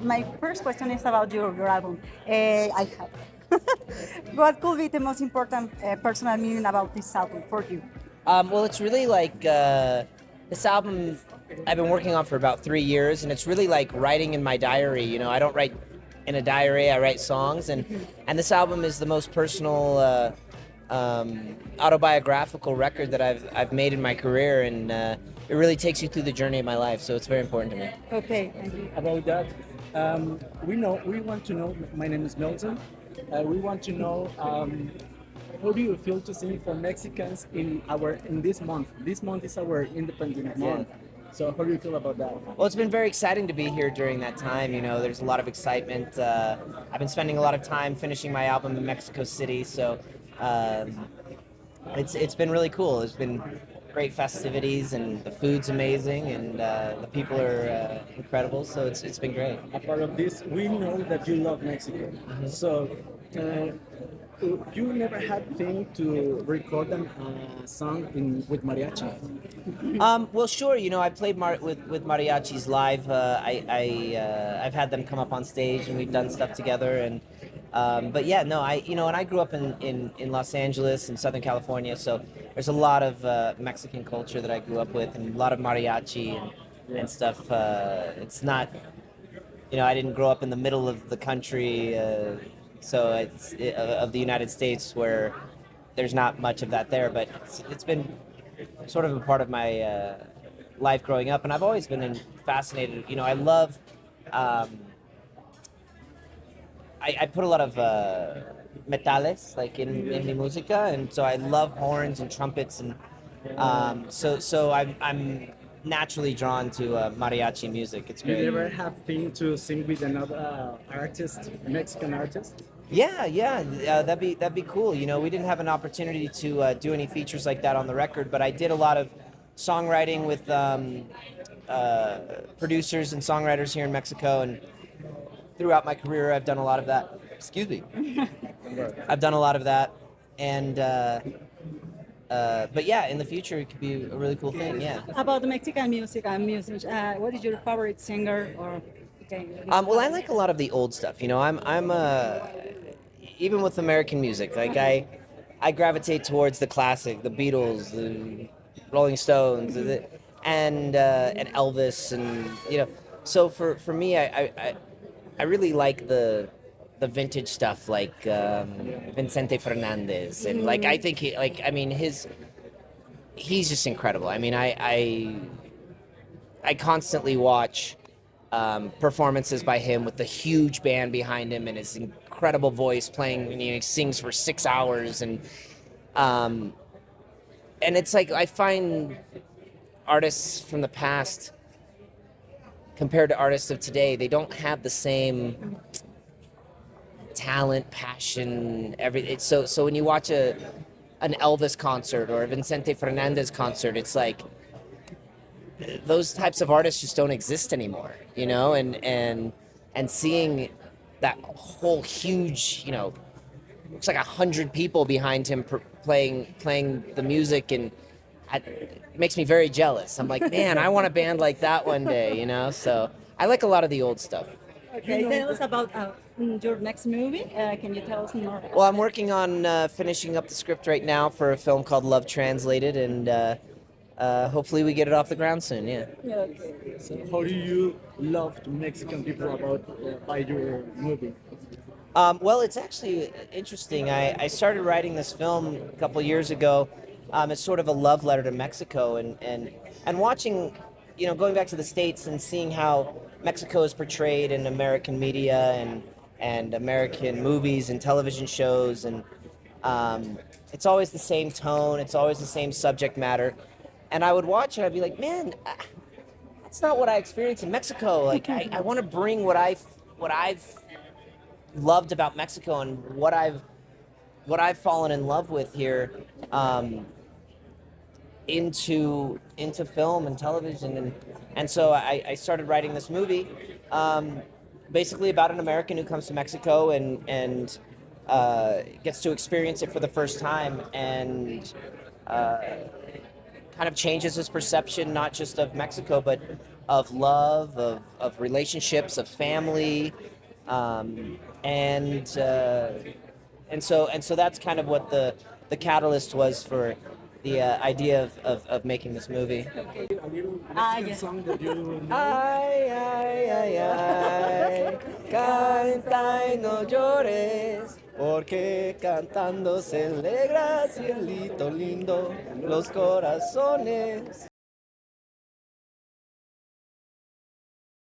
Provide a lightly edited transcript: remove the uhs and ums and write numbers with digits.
My first question is about your album. I have. What could be the most important personal meaning about this album for you? Well, it's really like this album I've been working on for about 3 years, and it's really like writing in my diary. You know, I don't write in a diary; I write songs, and this album is the most personal, autobiographical record that I've made in my career, and it really takes you through the journey of my life. So it's very important to me. Okay, thank you. About that. We want to know. My name is Milton. We want to know how do you feel to sing for Mexicans in this month? This month is our independent month. So how do you feel about that? Well, it's been very exciting to be here during that time. You know, there's a lot of excitement. I've been spending a lot of time finishing my album in Mexico City, so it's been really cool. There's been great festivities, and the food's amazing, and the people are incredible. So it's been great. A part of this, we know that you love Mexico. So you never had thing to record a song with mariachi? Well, sure. You know, I played with mariachis live. I've had them come up on stage, and we've done stuff together. And but yeah, no, and I grew up in Los Angeles and Southern California, so there's a lot of Mexican culture that I grew up with, and a lot of mariachi and stuff. It's not, I didn't grow up in the middle of the country. So of the United States, where there's not much of that there, but it's been sort of a part of my life growing up, and I've always been fascinated. I love. I put a lot of metales like in mi música, and so I love horns and trumpets, and so I'm naturally drawn to mariachi music. It's You great. never have thing to sing with another artist, Mexican artist? Yeah, that'd be cool. We didn't have an opportunity to do any features like that on the record, but I did a lot of songwriting with producers and songwriters here in Mexico, and throughout my career, I've done a lot of that. Excuse me. I've done a lot of that, and but yeah, in the future, it could be a really cool thing. Yeah. About the Mexican music and music, what is your favorite singer or? Okay. Well, I like a lot of the old stuff. I'm even with American music, like I gravitate towards the classic, the Beatles, the Rolling Stones, and Elvis, and So for me, I really like the vintage stuff, like Vicente Fernández, and like I think he's just incredible. I mean, I constantly watch performances by him with the huge band behind him and his incredible voice playing. He sings for 6 hours, and it's like I find artists from the past compared to artists of today, they don't have the same talent, passion, everything. So when you watch an Elvis concert or a Vicente Fernandez concert, it's like those types of artists just don't exist anymore, and seeing that whole huge, looks like 100 people behind him playing the music, and it makes me very jealous. I'm like, man, I want a band like that one day, So I like a lot of the old stuff. Okay, tell us about your next movie. Can you tell us more? Well, I'm working on finishing up the script right now for a film called Love Translated, and hopefully we get it off the ground soon. Yeah. Okay. So how do you love to Mexican people about by your movie? Well, it's actually interesting. I started writing this film a couple years ago. It's sort of a love letter to Mexico, and watching, going back to the States and seeing how Mexico is portrayed in American media and American movies and television shows, and it's always the same tone, it's always the same subject matter, and I would watch it, I'd be like, man, that's not what I experienced in Mexico. Like I want to bring what I've loved about Mexico and what I've fallen in love with here, into film and television, and so I started writing this movie, basically about an American who comes to Mexico and gets to experience it for the first time, and kind of changes his perception, not just of Mexico, but of love, of relationships, of family, and so that's kind of what the catalyst was for the idea of making this movie. A little Mexican yes. song that you know. Ay, ay, ay, ay, canta y no llores, porque cantando se alegra cielito lindo los corazones.